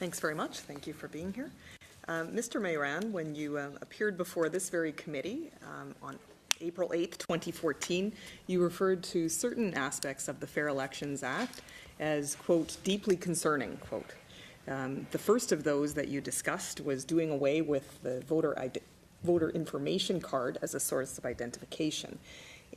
Thanks very much. Thank you for being here. Mr. Mayrand, when you appeared before this very committee on April 8th, 2014, you referred to certain aspects of the Fair Elections Act as, quote, deeply concerning, quote. The first of those that you discussed was doing away with the voter information card as a source of identification.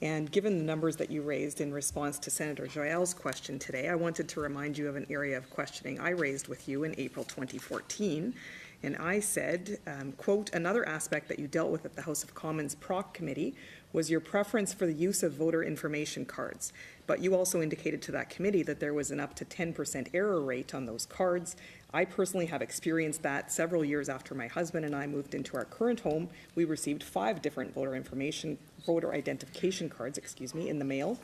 And given the numbers that you raised in response to Senator Joyel's question today, I wanted to remind you of an area of questioning I raised with you in April 2014. And I said, quote, another aspect that you dealt with at the House of Commons Proc Committee was your preference for the use of voter information cards. But you also indicated to that committee that there was an up to 10% error rate on those cards. I personally have experienced that several years after my husband and I moved into our current home. We received 5 different voter identification cards, in the mail.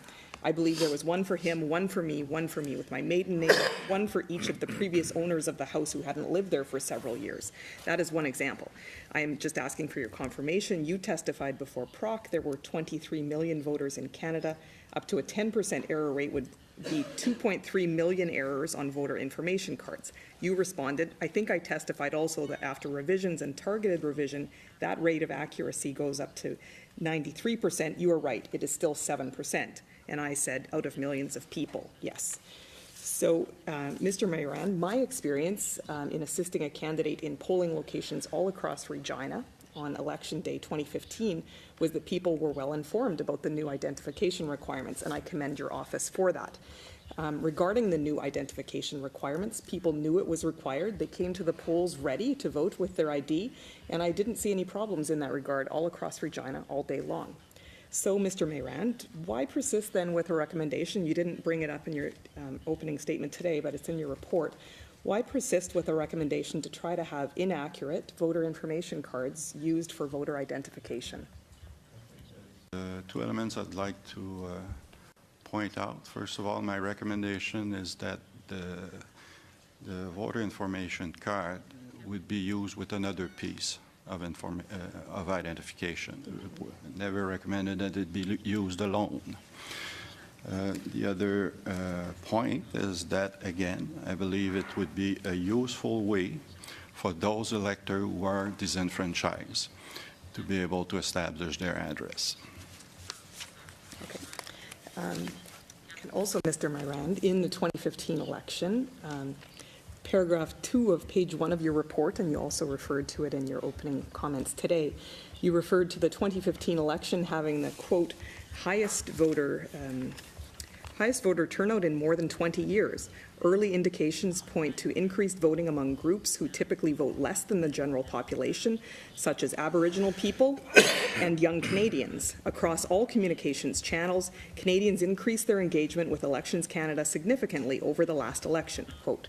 I believe there was one for him, one for me with my maiden name, one for each of the previous owners of the house who hadn't lived there for several years. That is one example. I am just asking for your confirmation. You testified before PROC there were 23 million voters in Canada. Up to a 10% error rate would be 2.3 million errors on voter information cards. You responded, I think I testified also that after revisions and targeted revision, that rate of accuracy goes up to 93%. You are right, it is still 7%. And I said, out of millions of people, yes. So, Mr. Mayrand, my experience in assisting a candidate in polling locations all across Regina on Election Day 2015 was that people were well informed about the new identification requirements, and I commend your office for that. Regarding the new identification requirements, people knew it was required. They came to the polls ready to vote with their ID, and I didn't see any problems in that regard all across Regina all day long. So, Mr. Mayrand, why persist then with a recommendation? You didn't bring it up in your opening statement today, but it's in your report. Why persist with a recommendation to try to have inaccurate voter information cards used for voter identification? 2 elements I'd like to point out. First of all, my recommendation is that the voter information card would be used with another piece of identification. Never recommended that it be used alone. The other point is that, again, I believe it would be a useful way for those electors who are disenfranchised to be able to establish their address. Okay. And also, Mr. Mayrand, in the 2015 election, paragraph 2 of page 1 of your report, and you also referred to it in your opening comments today, you referred to the 2015 election having the, quote, highest voter turnout in more than 20 years. Early indications point to increased voting among groups who typically vote less than the general population, such as Aboriginal people and young Canadians. Across all communications channels, Canadians increased their engagement with Elections Canada significantly over the last election, quote.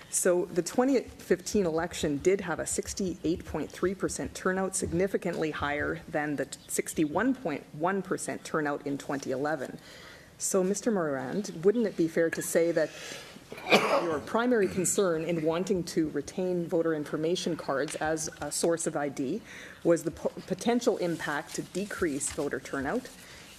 So the 2015 election did have a 68.3% turnout, significantly higher than the 61.1% turnout in 2011. So, Mr. Mayrand, wouldn't it be fair to say that your primary concern in wanting to retain voter information cards as a source of ID was the potential impact to decrease voter turnout?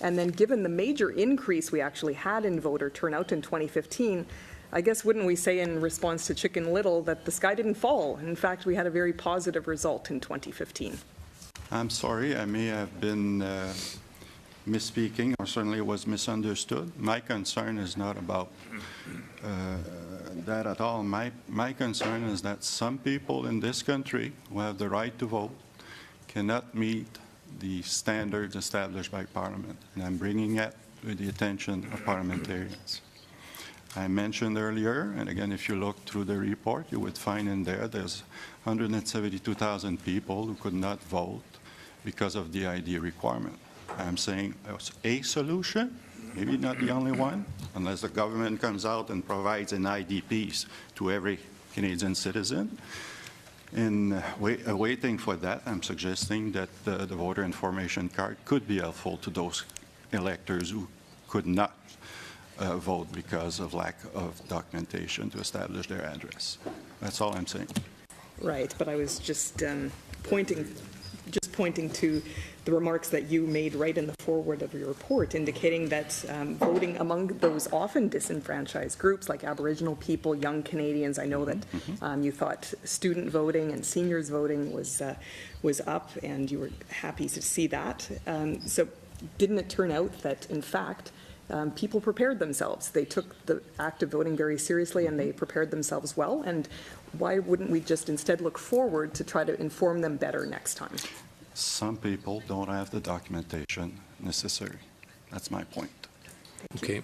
And then given the major increase we actually had in voter turnout in 2015, I guess wouldn't we say in response to Chicken Little that the sky didn't fall? In fact, we had a very positive result in 2015. I'm sorry, I may have been misspeaking, or certainly it was misunderstood. My concern is not about that at all. My concern is that some people in this country who have the right to vote cannot meet the standards established by Parliament, and I'm bringing that to the attention of parliamentarians. I mentioned earlier, and again, if you look through the report, you would find in there there's 172,000 people who could not vote because of the ID requirement. I'm saying it's a solution, maybe not the only one, unless the government comes out and provides an ID piece to every Canadian citizen. In waiting for that, I'm suggesting that the voter information card could be helpful to those electors who could not vote because of lack of documentation to establish their address. That's all I'm saying. Right, but I was just pointing just pointing to the remarks that you made right in the foreword of your report, indicating that voting among those often disenfranchised groups like Aboriginal people, young Canadians, I know that you thought student voting and seniors voting was up, and you were happy to see that. So didn't it turn out that, in fact, people prepared themselves? They took the act of voting very seriously, and they prepared themselves well. And why wouldn't we just instead look forward to try to inform them better next time? Some people don't have the documentation necessary. That's my point. Okay.